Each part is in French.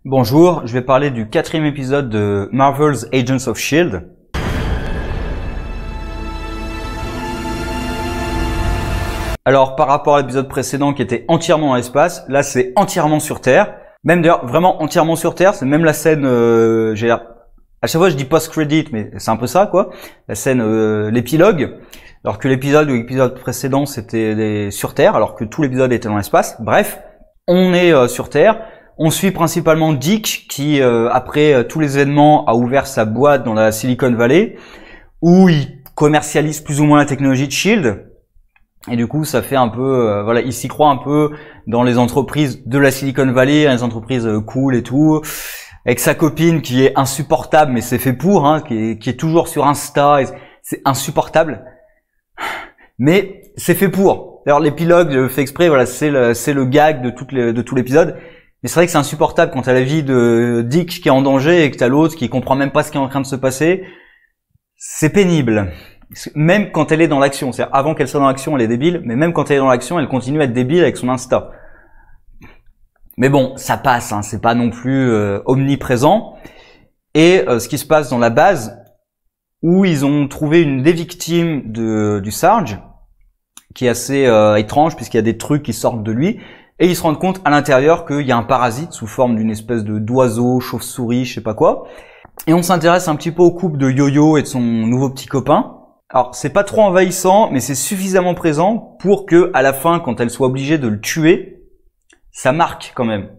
Bonjour, je vais parler du 4e épisode de Marvel's Agents of S.H.I.E.L.D. Alors, par rapport à l'épisode précédent qui était entièrement dans l'espace, là c'est entièrement sur Terre. Même d'ailleurs, vraiment entièrement sur Terre, c'est même la scène, à chaque fois je dis post-credit, mais c'est un peu ça quoi. La scène, l'épilogue. Alors que l'épisode précédent c'était sur Terre, alors que tout l'épisode était dans l'espace. Bref, on est sur Terre. On suit principalement Dick qui, après tous les événements, a ouvert sa boîte dans la Silicon Valley, où il commercialise plus ou moins la technologie de S.H.I.E.L.D. Et du coup, ça fait un peu, voilà, il s'y croit un peu dans les entreprises de la Silicon Valley, les entreprises cool et tout, avec sa copine qui est insupportable, mais c'est fait pour, hein, qui est toujours sur Insta, c'est insupportable, mais c'est fait pour. D'ailleurs, l'épilogue fait exprès, voilà, c'est le gag de tout l'épisode. Mais c'est vrai que c'est insupportable quand t'as la vie de Dick qui est en danger et que t'as l'autre qui comprend même pas ce qui est en train de se passer. C'est pénible. Même quand elle est dans l'action. C'est-à-dire, avant qu'elle soit dans l'action, elle est débile. Mais même quand elle est dans l'action, elle continue à être débile avec son Insta. Mais bon, ça passe, hein. C'est pas non plus omniprésent. Et ce qui se passe dans la base, où ils ont trouvé une des victimes du Sarge, qui est assez étrange puisqu'il y a des trucs qui sortent de lui. Et ils se rendent compte à l'intérieur qu'il y a un parasite sous forme d'une espèce d'oiseau, chauve-souris, je sais pas quoi. Et on s'intéresse un petit peu au couple de Yo-Yo et de son nouveau petit copain. Alors c'est pas trop envahissant, mais c'est suffisamment présent pour que à la fin, quand elle soit obligée de le tuer, ça marque quand même.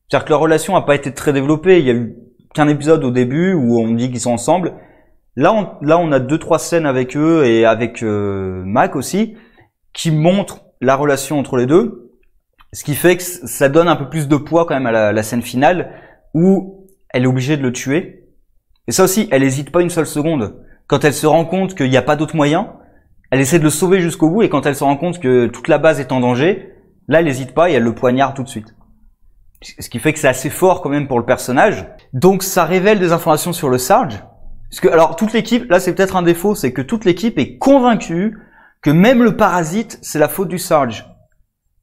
C'est-à-dire que leur relation a pas été très développée. Il y a eu qu'un épisode au début où on dit qu'ils sont ensemble. Là on a 2-3 scènes avec eux et avec Mac aussi qui montrent la relation entre les deux. Ce qui fait que ça donne un peu plus de poids quand même à la scène finale où elle est obligée de le tuer. Et ça aussi, elle hésite pas une seule seconde. Quand elle se rend compte qu'il n'y a pas d'autre moyen, elle essaie de le sauver jusqu'au bout et quand elle se rend compte que toute la base est en danger, là elle hésite pas et elle le poignarde tout de suite. Ce qui fait que c'est assez fort quand même pour le personnage. Donc ça révèle des informations sur le Sarge. Parce que, alors toute l'équipe, là c'est peut-être un défaut, c'est que toute l'équipe est convaincue que même le parasite, c'est la faute du Sarge.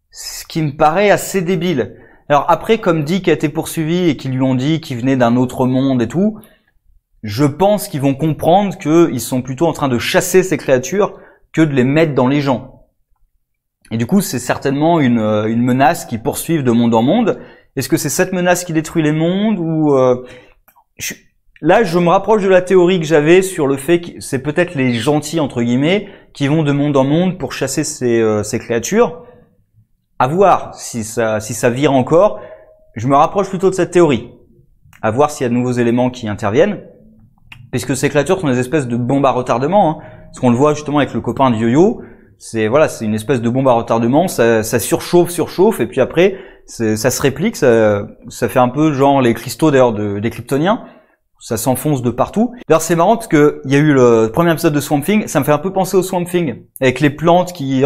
Ce qui me paraît assez débile. Alors après, comme Dick a été poursuivi et qu'ils lui ont dit qu'il venait d'un autre monde et tout, je pense qu'ils vont comprendre qu'ils sont plutôt en train de chasser ces créatures que de les mettre dans les gens. Et du coup, c'est certainement une menace qui poursuivent de monde en monde. Est-ce que c'est cette menace qui détruit les mondes ou Là, je me rapproche de la théorie que j'avais sur le fait que c'est peut-être les gentils entre guillemets qui vont de monde en monde pour chasser ces créatures. À voir si ça vire encore. Je me rapproche plutôt de cette théorie. À voir s'il y a de nouveaux éléments qui interviennent. Puisque ces créatures sont des espèces de bombes à retardement. Hein. Parce qu'on le voit justement avec le copain de Yo-Yo. C'est une espèce de bombe à retardement. Ça surchauffe. Et puis après, ça se réplique. Ça fait un peu genre les cristaux d'ailleurs des Kryptoniens. Ça s'enfonce de partout. D'ailleurs, c'est marrant parce que il y a eu le premier épisode de Swamp Thing. Ça me fait un peu penser au Swamp Thing. Avec les plantes qui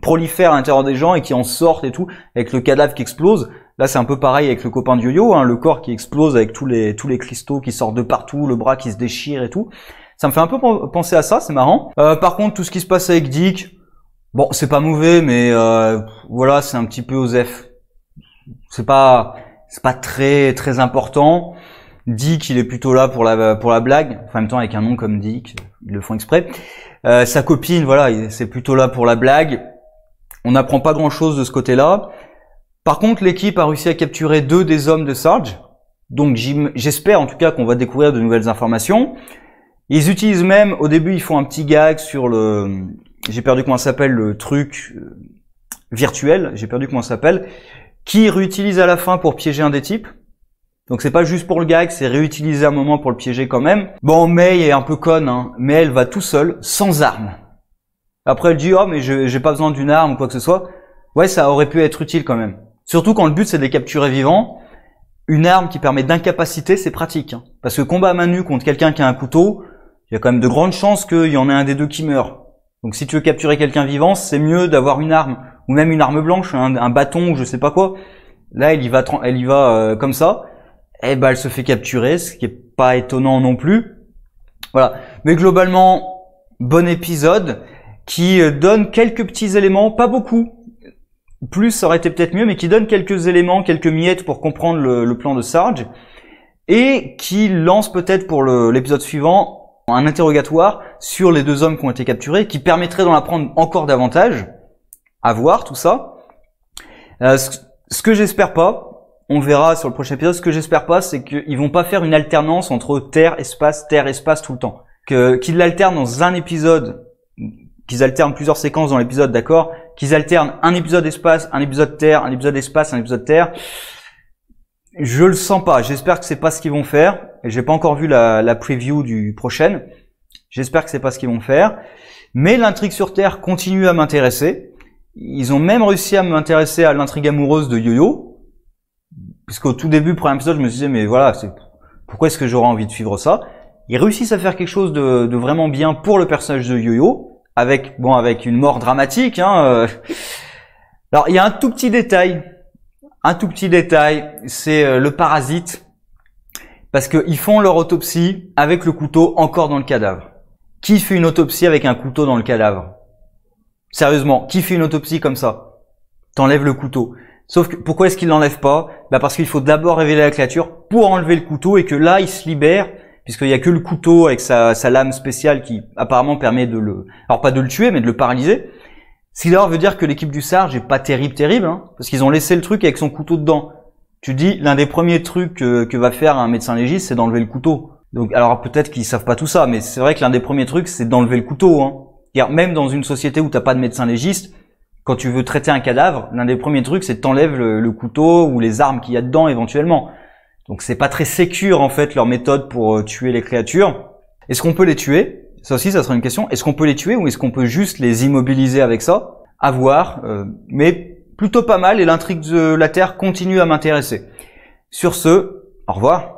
prolifèrent à l'intérieur des gens et qui en sortent et tout, avec le cadavre qui explose. Là, c'est un peu pareil avec le copain de Yo-Yo, hein, le corps qui explose avec tous les cristaux qui sortent de partout, le bras qui se déchire et tout. Ça me fait un peu penser à ça, c'est marrant. Par contre, tout ce qui se passe avec Dick, bon, c'est pas mauvais, mais voilà, c'est un petit peu osef. C'est pas très très important. Dick, il est plutôt là pour la blague. Enfin, en même temps, avec un nom comme Dick, ils le font exprès. Sa copine, voilà, c'est plutôt là pour la blague. On n'apprend pas grand-chose de ce côté-là. Par contre, l'équipe a réussi à capturer 2 des hommes de Sarge. Donc, j'espère en tout cas qu'on va découvrir de nouvelles informations. Ils utilisent même, au début, ils font un petit gag sur j'ai perdu comment ça s'appelle, le truc virtuel, qui réutilise à la fin pour piéger un des types. Donc c'est pas juste pour le gag, c'est réutilisé un moment pour le piéger quand même. Bon, May est un peu conne, hein, mais elle va tout seule, sans arme. Après elle dit « Oh mais j'ai pas besoin d'une arme ou quoi que ce soit ». Ouais, ça aurait pu être utile quand même. Surtout quand le but c'est de les capturer vivants. Une arme qui permet d'incapaciter, c'est pratique. Hein. Parce que combat à main nue contre quelqu'un qui a un couteau, il y a quand même de grandes chances qu'il y en ait un des deux qui meurt. Donc si tu veux capturer quelqu'un vivant, c'est mieux d'avoir une arme. Ou même une arme blanche, un bâton ou je sais pas quoi. Là, elle y va comme ça. Et ben elle se fait capturer, ce qui est pas étonnant non plus. Voilà. Mais globalement, bon épisode qui donne quelques petits éléments, pas beaucoup. plus ça aurait été peut-être mieux, mais qui donne quelques éléments, quelques miettes pour comprendre le plan de Sarge, et qui lance peut-être pour l'épisode suivant un interrogatoire sur les 2 hommes qui ont été capturés, qui permettrait d'en apprendre encore davantage, à voir tout ça. Ce que j'espère pas, on verra sur le prochain épisode, ce que j'espère pas, c'est qu'ils vont pas faire une alternance entre terre, espace tout le temps. Qu'ils l'alternent dans un épisode, qu'ils alternent plusieurs séquences dans l'épisode, d'accord, qu'ils alternent un épisode espace, un épisode terre, un épisode espace, un épisode terre. Je le sens pas. J'espère que c'est pas ce qu'ils vont faire. Et j'ai pas encore vu la preview du prochain. J'espère que c'est pas ce qu'ils vont faire. Mais l'intrigue sur Terre continue à m'intéresser. Ils ont même réussi à m'intéresser à l'intrigue amoureuse de Yo-Yo. Puisqu'au tout début, premier épisode, je me disais, mais voilà, pourquoi est-ce que j'aurais envie de suivre ça? Ils réussissent à faire quelque chose de vraiment bien pour le personnage de Yo-Yo. Avec une mort dramatique, hein. Alors, il y a un tout petit détail, c'est le parasite, parce qu'ils font leur autopsie avec le couteau encore dans le cadavre. Qui fait une autopsie avec un couteau dans le cadavre? Sérieusement, qui fait une autopsie comme ça? T'enlèves le couteau. Sauf que, pourquoi est-ce qu'ils l'enlèvent pas? Parce qu'il faut d'abord révéler la créature pour enlever le couteau, et que là, il se libère, puisqu'il y a que le couteau avec sa lame spéciale qui apparemment permet alors pas de le tuer, mais de le paralyser. Ce qui d'ailleurs veut dire que l'équipe du Sarge est pas terrible, hein, parce qu'ils ont laissé le truc avec son couteau dedans. Tu dis, l'un des premiers trucs que va faire un médecin légiste, c'est d'enlever le couteau. Donc, alors peut-être qu'ils savent pas tout ça, mais c'est vrai que l'un des premiers trucs, c'est d'enlever le couteau, hein. Car même dans une société où t'as pas de médecin légiste, quand tu veux traiter un cadavre, l'un des premiers trucs, c'est de t'enlèves le couteau ou les armes qu'il y a dedans éventuellement. Donc c'est pas très sécure en fait leur méthode pour tuer les créatures. Est-ce qu'on peut les tuer? Ça aussi, ça sera une question. Est-ce qu'on peut les tuer ou est-ce qu'on peut juste les immobiliser avec ça? À voir. Mais plutôt pas mal et l'intrigue de la Terre continue à m'intéresser. Sur ce, au revoir.